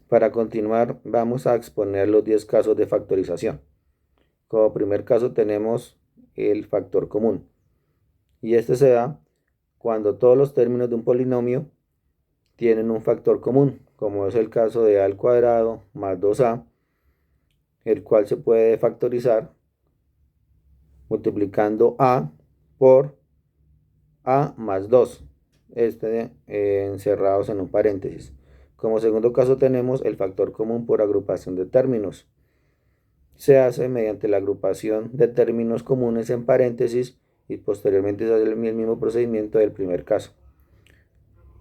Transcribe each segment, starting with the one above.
Para continuar, vamos a exponer los 10 casos de factorización. Como primer caso tenemos el factor común. Y este se da cuando todos los términos de un polinomio tienen un factor común, como es el caso de a al cuadrado más 2a, el cual se puede factorizar multiplicando a por a más 2, encerrados en un paréntesis. Como segundo caso tenemos el factor común por agrupación de términos. Se hace mediante la agrupación de términos comunes en paréntesis y posteriormente se hace el mismo procedimiento del primer caso.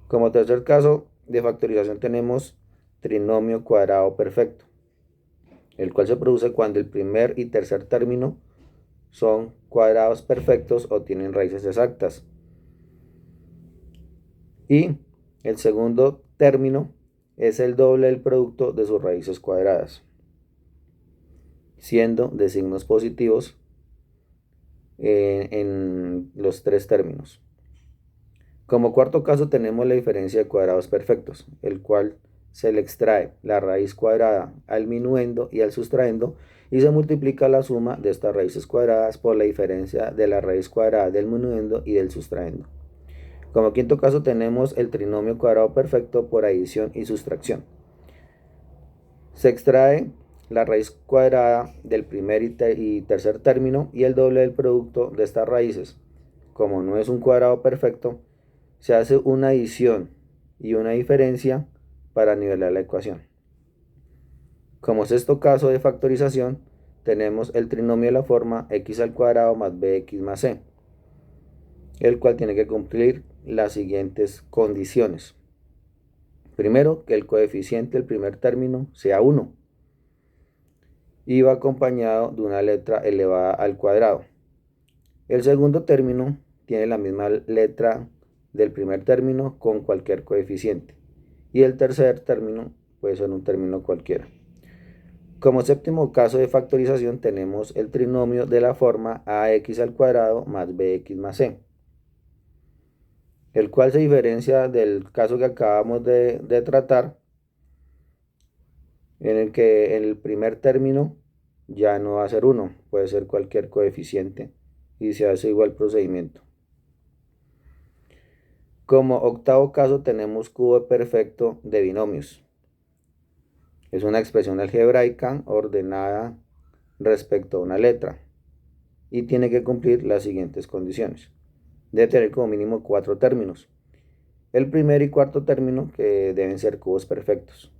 Como tercer caso de factorización tenemos trinomio cuadrado perfecto, el cual se produce cuando el primer y tercer término son cuadrados perfectos o tienen raíces exactas. Y el segundo término es el doble del producto de sus raíces cuadradas, siendo de signos positivos en los tres términos. Como cuarto caso tenemos la diferencia de cuadrados perfectos, el cual se le extrae la raíz cuadrada al minuendo y al sustraendo y se multiplica la suma de estas raíces cuadradas por la diferencia de la raíz cuadrada del minuendo y del sustraendo. Como quinto caso tenemos el trinomio cuadrado perfecto por adición y sustracción. Se extrae la raíz cuadrada del primer y tercer término y el doble del producto de estas raíces. Como no es un cuadrado perfecto, se hace una adición y una diferencia para nivelar la ecuación. Como sexto caso de factorización, tenemos el trinomio de la forma x al cuadrado más bx más c, el cual tiene que cumplir las siguientes condiciones. Primero, que el coeficiente del primer término sea 1 y va acompañado de una letra elevada al cuadrado. El segundo término tiene la misma letra del primer término con cualquier coeficiente. Y el tercer término puede ser un término cualquiera. Como séptimo caso de factorización tenemos el trinomio de la forma ax al cuadrado más bx más c, el cual se diferencia del caso que acabamos de tratar, en el que el primer término ya no va a ser 1, puede ser cualquier coeficiente y se hace igual procedimiento. Como octavo caso tenemos cubo perfecto de binomios. Es una expresión algebraica ordenada respecto a una letra y tiene que cumplir las siguientes condiciones. Debe tener como mínimo 4 términos. El primer y cuarto término que deben ser cubos perfectos.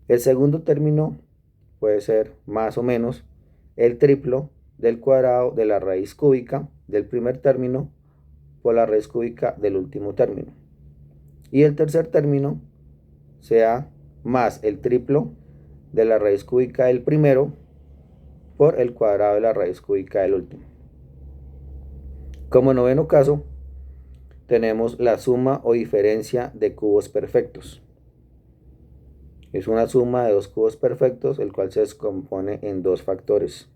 El segundo término puede ser más o menos el triplo del cuadrado de la raíz cúbica del primer término por la raíz cúbica del último término. Y el tercer término sea más el triplo de la raíz cúbica del primero por el cuadrado de la raíz cúbica del último. Como noveno caso, tenemos la suma o diferencia de cubos perfectos. Es una suma de dos cubos perfectos, el cual se descompone en dos factores.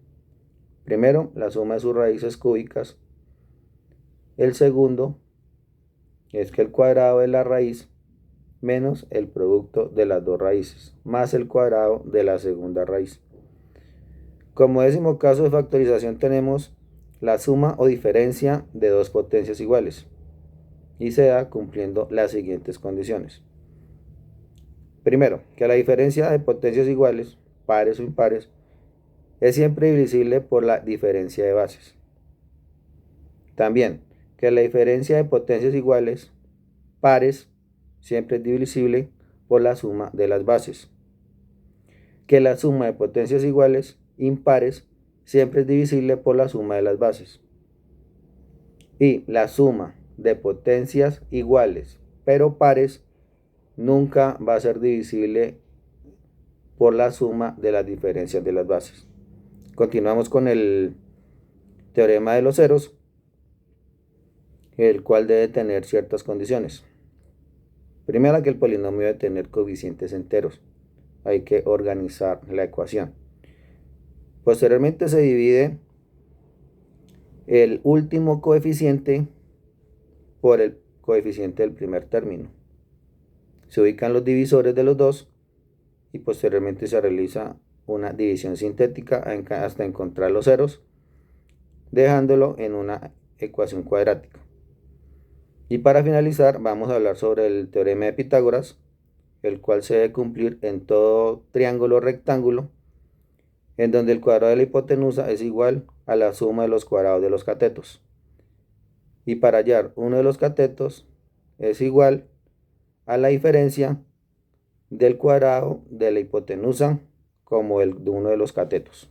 Primero, la suma de sus raíces cúbicas. El segundo es que el cuadrado de la raíz menos el producto de las dos raíces, más el cuadrado de la segunda raíz. Como décimo caso de factorización tenemos la suma o diferencia de dos potencias iguales y se da cumpliendo las siguientes condiciones. Primero, que la diferencia de potencias iguales, pares o impares, es siempre divisible por la diferencia de bases. También, que la diferencia de potencias iguales, pares, siempre es divisible por la suma de las bases. Que la suma de potencias iguales, impares, siempre es divisible por la suma de las bases. Y la suma de potencias iguales, pero pares, nunca va a ser divisible por la suma de las diferencias de las bases. Continuamos con el teorema de los ceros, el cual debe tener ciertas condiciones. Primera, que el polinomio debe tener coeficientes enteros. Hay que organizar la ecuación. Posteriormente se divide el último coeficiente por el coeficiente del primer término. Se ubican los divisores de los dos y posteriormente se realiza una división sintética hasta encontrar los ceros, dejándolo en una ecuación cuadrática. Y para finalizar vamos a hablar sobre el teorema de Pitágoras, el cual se debe cumplir en todo triángulo rectángulo, en donde el cuadrado de la hipotenusa es igual a la suma de los cuadrados de los catetos. Y para hallar uno de los catetos es igual a la diferencia del cuadrado de la hipotenusa como el de uno de los catetos.